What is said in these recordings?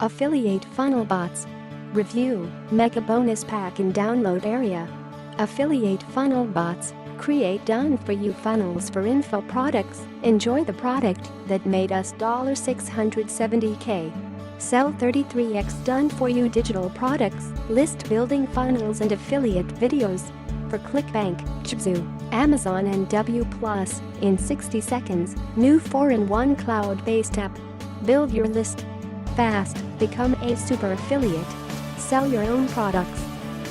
Affiliate funnel bots. Review, mega bonus pack in download area. Affiliate funnel bots. Create done-for-you funnels for info products. Enjoy the product that made us $670K. Sell 33x done-for-you digital products, list building funnels and affiliate videos. For ClickBank, Chibzoo, Amazon and W+, in 60 seconds, new 4-in-1 cloud-based app. Build your list fast, become a super affiliate. Sell your own products.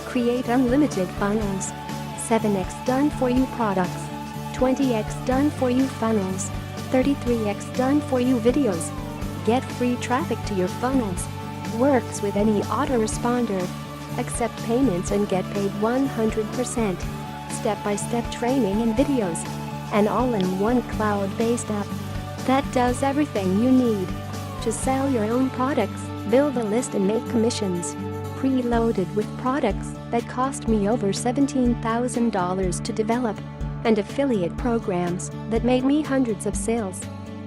Create unlimited funnels. 7x done-for-you products. 20x done-for-you funnels. 33x done-for-you videos. Get free traffic to your funnels. Works with any autoresponder. Accept payments and get paid 100%. Step-by-step training and videos. An all-in-one cloud-based app that does everything you need to sell your own products, build a list and make commissions. Preloaded with products that cost me over $17,000 to develop. And affiliate programs that made me hundreds of sales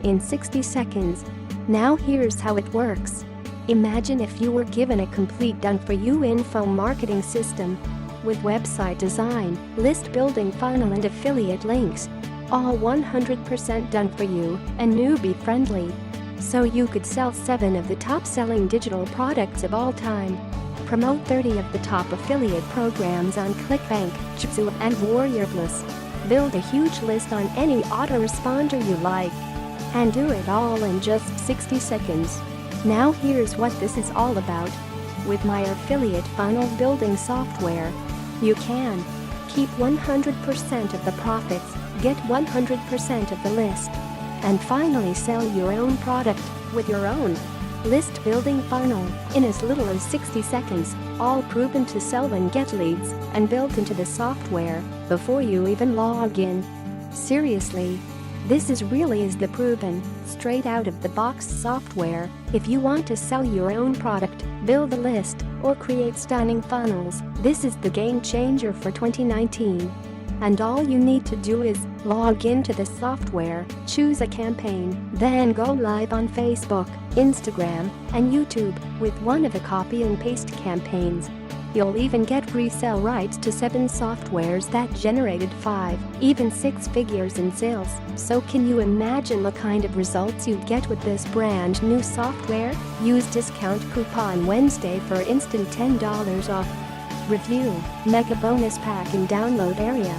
in 60 seconds. Now here's how it works. Imagine if you were given a complete done-for-you info marketing system with website design, list building funnel and affiliate links. All 100% done for you and newbie-friendly. So you could sell 7 of the top-selling digital products of all time. Promote 30 of the top affiliate programs on ClickBank, Chibzoo and WarriorPlus. Build a huge list on any autoresponder you like. And do it all in just 60 seconds. Now here's what this is all about. With my affiliate funnel building software, you can keep 100% of the profits, get 100% of the list, and finally sell your own product with your own list building funnel in as little as 60 seconds, all proven to sell and get leads and built into the software before you even log in. Seriously, this really is the proven, straight out of the box software. If you want to sell your own product, build a list, or create stunning funnels, this is the game changer for 2019. And all you need to do is log into the software, choose a campaign, then go live on Facebook, Instagram, and YouTube with one of the copy and paste campaigns. You'll even get resale rights to 7 softwares that generated 5, even 6 figures in sales. So can you imagine the kind of results you'd get with this brand new software? Use discount coupon Wednesday for instant $10 off. Review, mega bonus pack in download area.